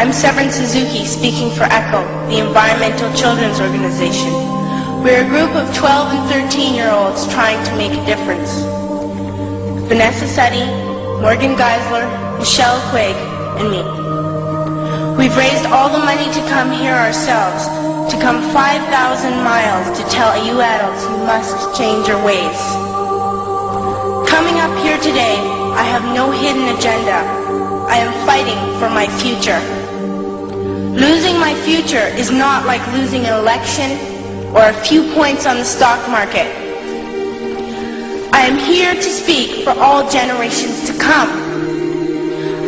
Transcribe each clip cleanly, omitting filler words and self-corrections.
I'm Severin Suzuki, speaking for ECHO, the Environmental Children's Organization. We're a group of 12 and 13-year-olds trying to make a difference. Vanessa Seti, Morgan Geisler, Michelle Quigg, and me. We've raised all the money to come here ourselves, to come 5,000 miles to tell you adults you must change your ways. Coming up here today, I have no hidden agenda. I am fighting for my future. Losing my future is not like losing an election or a few points on the stock market. I am here to speak for all generations to come.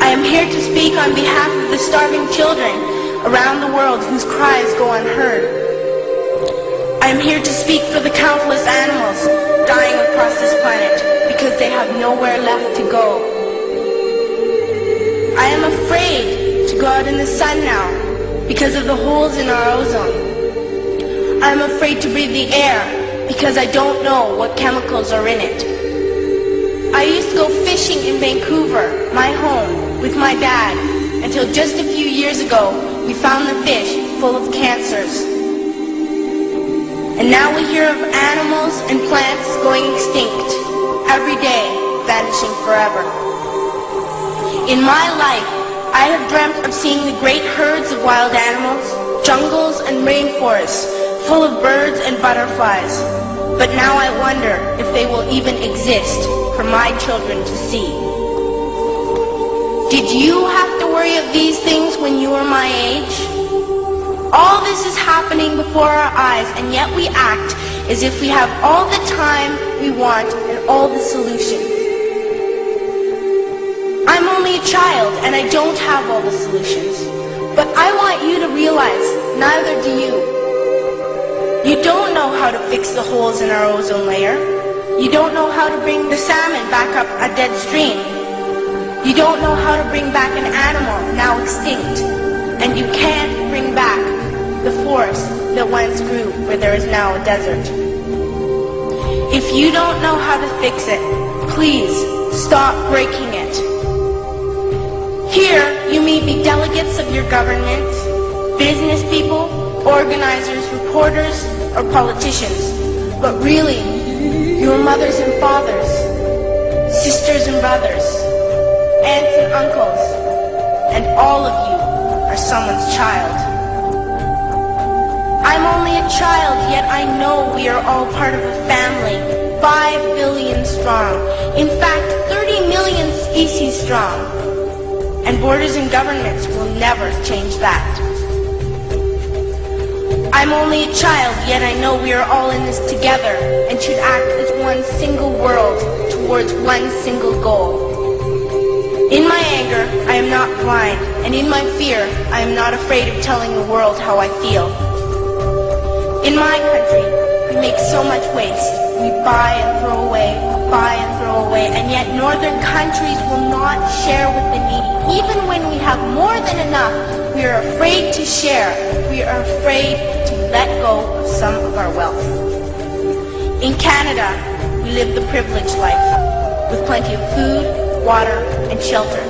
I am here to speak on behalf of the starving children around the world whose cries go unheard. I am here to speak for the countless animals dying across this planet because they have nowhere left to go. I am afraid to go out in the sun now because of the holes in our ozone. I am afraid to breathe the air because I don't know what chemicals are in it. I used to go fishing in Vancouver, my home, with my dad, until just a few years ago we found the fish full of cancers. And now we hear of animals and plants going extinct, every day vanishing forever. In my life, I have dreamt of seeing the great herds of wild animals, jungles and rainforests full of birds and butterflies. But now I wonder if they will even exist for my children to see. Did you have to worry of these things when you were my age? All this is happening before our eyes, and yet we act as if we have all the time we want and all the solutions. I'm only a child and I don't have all the solutions. But I want you to realize, neither do you. You don't know how to fix the holes in our ozone layer. You don't know how to bring the salmon back up a dead stream. You don't know how to bring back an animal now extinct. And you can't bring back the forest that once grew where there is now a desert. If you don't know how to fix it, please stop breaking it. Here, you may be delegates of your governments, business people, organizers, reporters, or politicians. But really, your mothers and fathers, sisters and brothers, aunts and uncles, and all of you are someone's child. I'm only a child, yet I know we are all part of a family, 5 billion strong. In fact, 30 million species strong. And borders and governments will never change that. I'm only a child, yet I know we are all in this together and should act as one single world towards one single goal. In my anger, I am not blind, and in my fear, I am not afraid of telling the world how I feel. In my country, we make so much waste. We buy and throw away, and yet northern countries will not share with the needy. Even when we have more than enough, we are afraid to share. We are afraid to let go of some of our wealth. In Canada, we live the privileged life, with plenty of food, water, and shelter.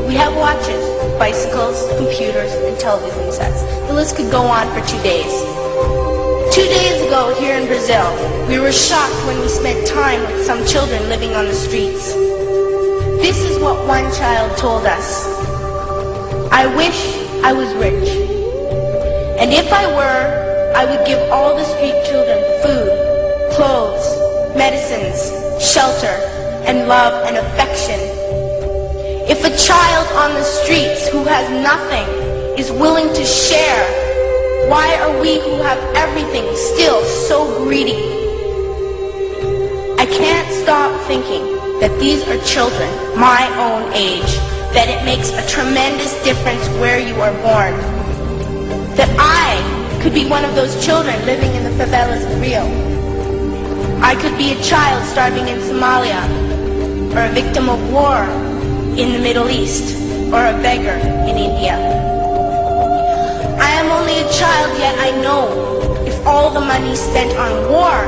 We have watches, bicycles, computers, and television sets. The list could go on for 2 days. 2 days ago, here in Brazil, we were shocked when we spent time with some children living on the streets. This is what one child told us. I wish I was rich. And if I were, I would give all the street children food, clothes, medicines, shelter, and love and affection. If a child on the streets who has nothing is willing to share, why are we who have everything still so greedy? I can't stop thinking that these are children my own age, that it makes a tremendous difference where you are born. That I could be one of those children living in the favelas of Rio. I could be a child starving in Somalia, or a victim of war in the Middle East, or a beggar in India. I am only a child, yet I know if all the money spent on war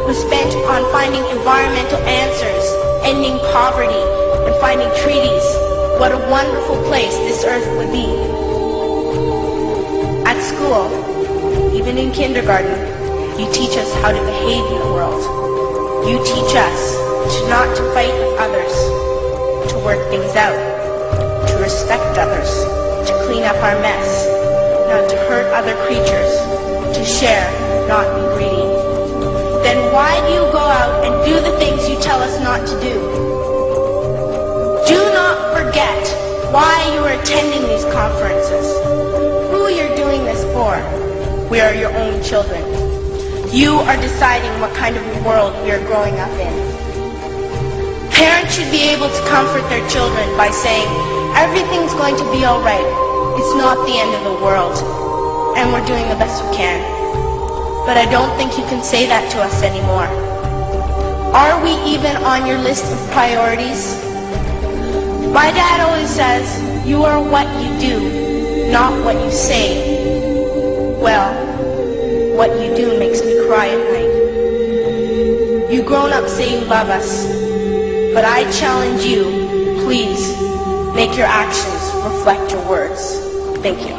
was spent on finding environmental answers, ending poverty, and finding treaties, what a wonderful place this earth would be. school, even in kindergarten, you teach us how to behave in the world. You teach us not to fight with others, to work things out, to respect others, to clean up our mess, not to hurt other creatures, to share, not be greedy. Then why do you go out and do the things you tell us not to do? Do not forget why you are attending these conferences, who you're doing this for. We are your own children. You are deciding what kind of world we are growing up in. Parents should be able to comfort their children by saying, everything's going to be all right. It's not the end of the world, and we're doing the best we can. But I don't think you can say that to us anymore. Are we even on your list of priorities? My dad always says, you are what you do, not what you say. Well, what you do makes me cry at night. You grown-ups say you love us, but I challenge you, please, make your actions reflect your words. Thank you.